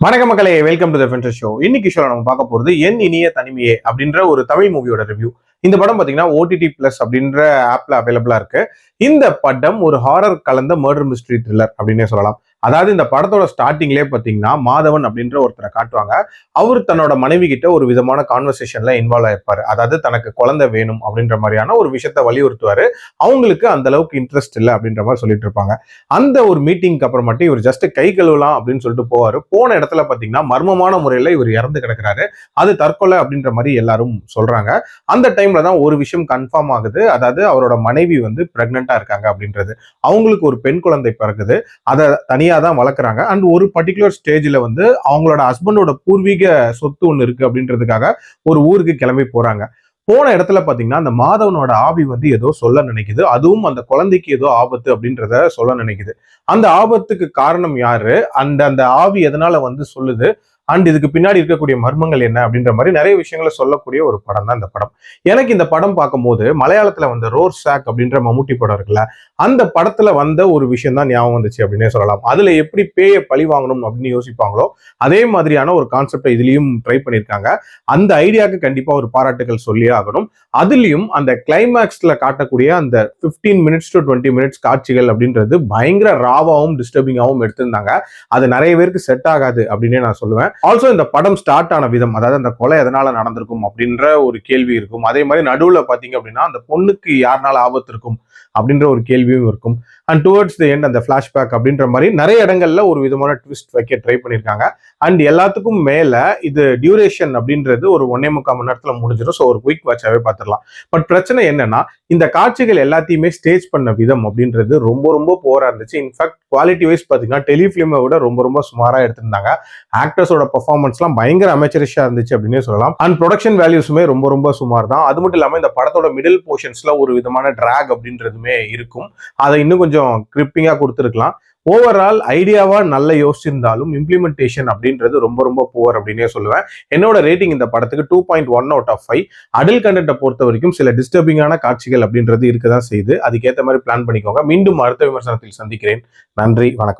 வணக்க மக்களே, welcome to the Fender show. இன்னைக்கு ஷோல நம்ம பார்க்க போறது என் இனிய தனிமையே அப்படின்ற ஒரு தமிழ் மூவியோட ரிவ்யூ. இந்த படம் பாத்தீங்கன்னா OTT பிளஸ் அப்படின்ற ஆப்ல அவைலபிளா இருக்கு. இந்த படம் ஒரு ஹாரர் கலந்த மர்டர் மிஸ்ட்ரி த்ரில்லர் அப்படின்னே சொல்லலாம். அதாவது இந்த படத்தோட ஸ்டார்டிங்லேயே பாத்தீங்கன்னா மாதவன் அப்படின்ற ஒருத்தரை காட்டுவாங்க. அவர் தன்னோட மனைவி கிட்ட ஒரு விதமான கான்வர்சேஷன்ல இன்வால்வ் ஆயிருப்பாரு. அதாவது தனக்கு குழந்தை வேணும் அப்படின்ற மாதிரியான ஒரு விஷயத்த வலியுறுத்துவாரு. அவங்களுக்கு அந்த அளவுக்கு இன்ட்ரெஸ்ட் இல்லை அப்படின்ற மாதிரி சொல்லிட்டு இருப்பாங்க. அந்த ஒரு மீட்டிங்க்கு அப்புறம் மட்டும் இவர் ஜஸ்ட் கை கழுவலாம் அப்படின்னு சொல்லிட்டு போவாரு. போன இடத்துல பாத்தீங்கன்னா மர்மமான முறையில இவர் இறந்து கிடக்குறாரு. அது தற்கொலை அப்படின்ற மாதிரி எல்லாரும் சொல்றாங்க. அந்த டைம்ல தான் ஒரு விஷயம் கன்ஃபார்ம் ஆகுது. அதாவது அவரோட மனைவி வந்து பிரெக்னெண்டா இருக்காங்க அப்படின்றது. அவங்களுக்கு ஒரு பெண் குழந்தை பிறகுது. அதை தனியா தான் வளர்க்குறாங்க. அண்ட் ஒரு பர்டிகுலர் ஸ்டேஜ்ல வந்து அவங்களோட ஹஸ்பண்டோட பூர்வீக சொத்து ஒண்ணு இருக்கு அப்படின்றதுக்காக ஒரு ஊருக்கு கிளம்பி போறாங்க. போன இடத்துல பாத்தீங்கன்னா அந்த மாதவனோட ஆவி வந்து ஏதோ சொல்ல நினைக்குது. அதுவும் அந்த குழந்தைக்கு ஏதோ ஆபத்து அப்படின்றத சொல்ல நினைக்குது. அந்த ஆபத்துக்கு காரணம் யாரு, அந்த அந்த ஆவி எதனால வந்து சொல்லுது, அண்ட் இதுக்கு பின்னாடி இருக்கக்கூடிய மர்மங்கள் என்ன அப்படின்ற மாதிரி நிறைய விஷயங்களை சொல்லக்கூடிய ஒரு படம் தான் இந்த படம். எனக்கு இந்த படம் பார்க்கும்போது மலையாளத்துல வந்த ரோர் சாக் அப்படின்ற மம்முட்டி படம் இருக்குல்ல, அந்த படத்துல வந்த ஒரு விஷயம் தான் ஞாபகம் வந்துச்சு அப்படின்னே சொல்லலாம். அதுல எப்படி பேயை பழி வாங்கணும் அப்படின்னு யோசிப்பாங்களோ அதே மாதிரியான ஒரு கான்செப்டை இதுலயும் ட்ரை பண்ணியிருக்காங்க. அந்த ஐடியாவுக்கு கண்டிப்பா ஒரு பாராட்டுகள் சொல்லியே ஆகணும். அதுலயும் அந்த கிளைமேக்ஸ்ல காட்டக்கூடிய அந்த 15 மினிட்ஸ் டு 20 மினிட்ஸ் காட்சிகள் அப்படின்றது பயங்கர ராவாவும் டிஸ்டர்பிங்காவும் எடுத்திருந்தாங்க. அது நிறைய பேருக்கு செட் ஆகாது அப்படின்னே நான் சொல்லுவேன். ஆல்சோ இந்த படம் ஸ்டார்ட் ஆன விதம், அதாவது அந்த கொலை எதனால நடந்திருக்கும் அப்படின்ற ஒரு கேள்வி இருக்கும். அதே மாதிரி நடுவுல பாத்தீங்க அப்படின்னா அந்த பொண்ணுக்கு யாருனால ஆபத்து இருக்கும் அப்படின்ற ஒரு கேள்வியும் இருக்கும். அண்ட் டுவர்ட்ஸ் தி எண்ட் அந்த பிளாஷ்பேக் அப்படின்ற மாதிரி நிறைய இடங்கள்ல ஒரு விதமான ட்விஸ்ட் வைக்க ட்ரை பண்ணியிருக்காங்க. அண்ட் எல்லாத்துக்கும் மேல இது டியூரேஷன் அப்படின்றது ஒரு 1.25 மணி நேரத்துல முடிஞ்சிடும். ஸோ ஒரு குயிக் வாட்சாவே பார்த்துடலாம். பட் பிரச்சனை என்னன்னா இந்த காட்சிகள் எல்லாத்தையுமே ஸ்டேஜ் பண்ண விதம் அப்படின்றது ரொம்ப ரொம்ப போரா இருந்துச்சு. இன்ஃபேக்ட் குவாலிட்டி வைஸ் பாத்தீங்கன்னா டெலிஃபிலிமை விட ரொம்ப ரொம்ப சுமாரா எடுத்திருந்தாங்க. ஆக்டர்ஸோட பெர்ஃபார்மன்ஸ்லாம் பயங்கர அமெச்சரிஷா இருந்துச்சு அப்படின்னே சொல்லலாம். அண்ட் ப்ரொடக்ஷன் வேல்யூஸுமே ரொம்ப ரொம்ப சுமார் தான். அது மட்டும் இல்லாம இந்த படத்தோட மிடில் போர்ஷன்ஸ்ல ஒரு விதமான டிராக் அப்படின்றதுமே இருக்கும். அதை இன்னும் கொஞ்சம் கிரிப்பிங்கா கொடுத்துருக்கலாம். ஓவரால் ஐடியாவா நல்லா யோசிச்சிருந்தாலும் இம்ப்ளிமெண்டேஷன் அப்படின்றது ரொம்ப ரொம்ப புவர் அப்படின்னே சொல்லுவேன். என்னோட ரேட்டிங் இந்த படத்துக்கு 2.1 அவுட் ஆஃப் 5. அடல் கண்டென்ட்டை பொறுத்த வரைக்கும் சில டிஸ்டர்பிங்கான காட்சிகள் அப்படின்றது இருக்கதான் செய்யுது. அதுக்கேற்ற மாதிரி பிளான் பண்ணிக்கோங்க. மீண்டும் அடுத்த விமர்சனத்தில் சந்திக்கிறேன். நன்றி, வணக்கம்.